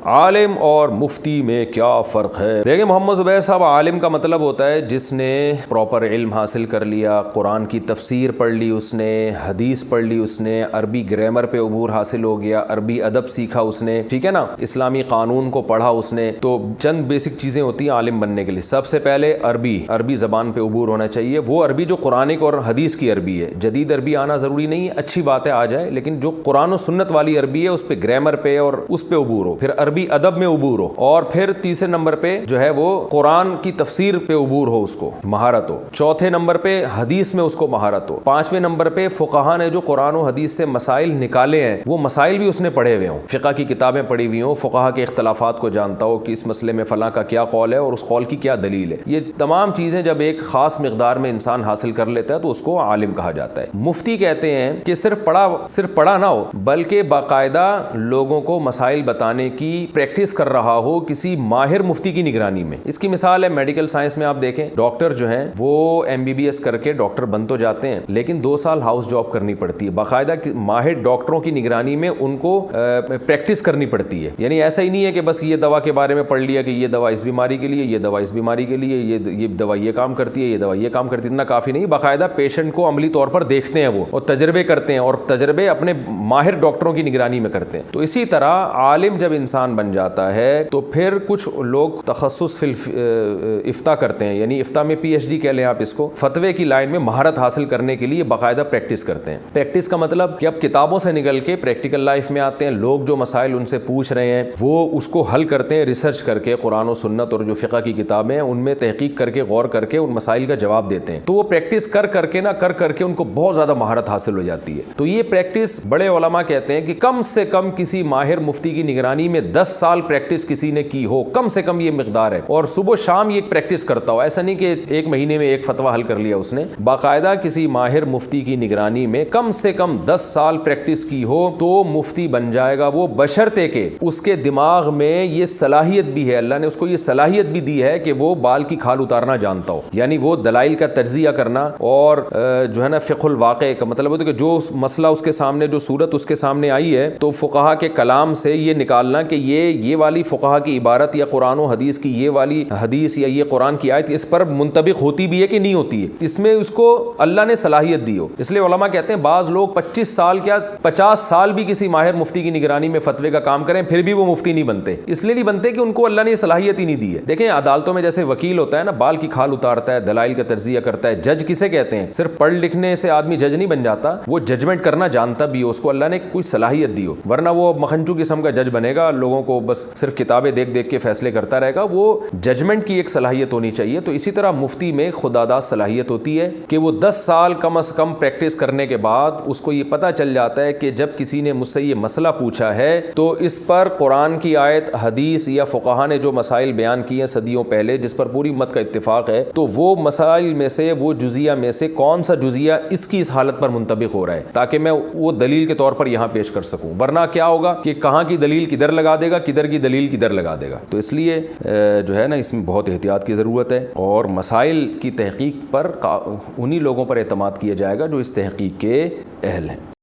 عالم اور مفتی میں کیا فرق ہے؟ دیکھیں محمد زبیر صاحب، عالم کا مطلب ہوتا ہے جس نے پراپر علم حاصل کر لیا، قرآن کی تفسیر پڑھ لی، اس نے حدیث پڑھ لی، اس نے عربی گرامر پہ عبور حاصل ہو گیا، عربی ادب سیکھا اس نے، ٹھیک ہے نا، اسلامی قانون کو پڑھا اس نے. تو چند بیسک چیزیں ہوتی ہیں عالم بننے کے لیے. سب سے پہلے عربی زبان پہ عبور ہونا چاہیے، وہ عربی جو قرآنک اور حدیث کی عربی ہے. جدید عربی آنا ضروری نہیں ہے، اچھی بات ہے آ جائے، لیکن جو قرآن و سنت والی عربی ہے اس پہ گرامر پہ اور اس پہ عبور ہو. پھر عربی ادب میں عبور ہو، اور پھر تیسرے نمبر پہ جو ہے وہ قرآن کی تفسیر پہ عبور ہو، اس کو مہارت ہو. چوتھے نمبر پہ حدیث میں اس کو مہارت ہو. پانچویں نمبر پہ فقہا نے جو قرآن و حدیث سے مسائل نکالے ہیں وہ مسائل بھی اس نے پڑھے ہوئے ہوں، فقہ کی کتابیں پڑھی ہوئی ہوں، فقہا کے اختلافات کو جانتا ہو کہ اس مسئلے میں فلاں کا کیا قول ہے اور اس قول کی کیا دلیل ہے. یہ تمام چیزیں جب ایک خاص مقدار میں انسان حاصل کر لیتا ہے تو اس کو عالم کہا جاتا ہے. مفتی کہتے ہیں کہ صرف پڑھا نہ ہو، بلکہ باقاعدہ لوگوں کو مسائل بتانے کی پریکٹس کر رہا ہو کسی ماہر مفتی کی نگرانی میں. اس کی مثال ہے میڈیکل سائنس میں. آپ دیکھیں ڈاکٹر جو ہیں وہ MBBS کر کے ڈاکٹر بن تو جاتے ہیں، لیکن 2 سال ہاؤس جاب کرنی پڑتی ہے، باقاعدہ ماہر ڈاکٹروں کی نگرانی میں ان کو پریکٹس کرنی پڑتی ہے. یعنی ایسا ہی نہیں ہے کہ بس یہ دوا کے بارے میں پڑھ لیا کہ یہ دوا اس بیماری کے لیے، یہ دوا اس بیماری کے لیے، یہ دوا یہ کام کرتی ہے، یہ دوا یہ کام کرتی ہے. اتنا کافی نہیں، باقاعدہ پیشنٹ کو عملی طور پر دیکھتے ہیں وہ، اور تجربے کرتے ہیں، اور تجربے اپنے ماہر ڈاکٹروں کی نگرانی میں کرتے ہیں. تو اسی طرح عالم جب انسان بن جاتا ہے تو پھر کچھ لوگ تخصص فی افتاء کرتے ہیں، یعنی افتاء میں PhD کہہ لیں آپ اس کو، فتوے کی لائن میں مہارت حاصل کرنے کے لیے باقاعدہ پریکٹس کرتے ہیں. پریکٹس کا مطلب کہ اب کتابوں سے نکل کے پریکٹیکل لائف میں آتے ہیں. لوگ جو مسائل ان سے پوچھ رہے ہیں وہ اس کو حل کرتے ہیں، ریسرچ کر کے قرآن و سنت اور جو فقہ کی کتابیں ہیں ان میں تحقیق کر کے، غور کر کے ان مسائل کا جواب دیتے ہیں. تو وہ پریکٹس کر کے ان کو بہت زیادہ مہارت حاصل ہو جاتی ہے. تو یہ پریکٹس بڑے علماء کہتے ہیں کہ کم سے کم کسی ماہر مفتی کی نگرانی میں 10 سال پریکٹس کسی نے کی ہو، کم سے کم یہ مقدار ہے، اور صبح و شام یہ پریکٹس کرتا ہو. ایسا نہیں کہ ایک مہینے میں ایک فتویٰ حل کر لیا اس نے، باقاعدہ کسی ماہر مفتی کی نگرانی میں کم سے کم 10 سال پریکٹس کی ہو تو مفتی بن جائے گا وہ، بشرطے کہ اس کے دماغ میں یہ صلاحیت بھی ہے، اللہ نے اس کو یہ صلاحیت بھی دی ہے کہ وہ بال کی کھال اتارنا جانتا ہو. یعنی وہ دلائل کا تجزیہ کرنا اور جو ہے نا فقہ الواقع کا مطلب ہوتا ہے کہ جو مسئلہ اس کے سامنے، جو صورت اس کے سامنے آئی ہے، تو فقہا کے کلام سے یہ نکالنا کہ یہ والی فقہا کی عبارت یا قرآن و حدیث کی یہ والی حدیث یا یہ قرآن کی آیت اس پر منطبق ہوتی بھی ہے کہ نہیں ہوتی ہے، اس میں اس کو اللہ نے صلاحیت دی ہو. اس لیے علماء کہتے ہیں بعض لوگ 25 سال کیا 50 سال بھی کسی ماہر مفتی کی نگرانی میں فتوے کا کام کریں پھر بھی وہ مفتی نہیں بنتے. اس لیے نہیں بنتے کہ ان کو اللہ نے یہ صلاحیت ہی نہیں دی ہے. دیکھیں عدالتوں میں جیسے وکیل ہوتا ہے نا، بال کی کھال اتارتا ہے، دلائل کا تجزیہ کرتا ہے. جج کسے کہتے ہیں؟ صرف پڑھ لکھنے سے آدمی جج نہیں بن جاتا، وہ ججمنٹ کرنا جانتا بھی ہو، اس کو اللہ نے کوئی صلاحیت دی ہو، ورنہ وہ مکھنچو قسم کا جج بنے گا، لوگوں کو بس صرف کتابیں دیکھ کے فیصلے کرتا رہے گا. وہ ججمنٹ کی ایک صلاحیت ہونی چاہیے. تو اسی طرح مفتی میں خداداد صلاحیت ہوتی ہے کہ وہ 10 سال کم از کم پریکٹس کرنے کے بعد اس کو یہ پتہ چل جاتا ہے کہ جب کسی نے مجھ سے یہ مسئلہ پوچھا ہے تو اس پر قرآن کی آیت، حدیث یا فقہا نے جو مسائل بیان کیے ہیں صدیوں پہلے، جس پر پوری امت کا اتفاق ہے، تو وہ مسائل میں سے، وہ جزیہ میں سے کون سا جزیہ اس کی اس حالت پر منطبق ہو رہا ہے، تاکہ میں وہ دلیل کے طور پر یہاں پیش کر سکوں. ورنہ کیا ہوگا کہ کہاں کی دلیل کدھر لگا دے گا، کدھر کی دلیل کدھر لگا دے گا. تو اس لیے جو ہے نا اس میں بہت احتیاط کی ضرورت ہے، اور مسائل کی تحقیق پر انہی لوگوں پر اعتماد کیا جائے گا جو اس تحقیق کے اہل ہیں.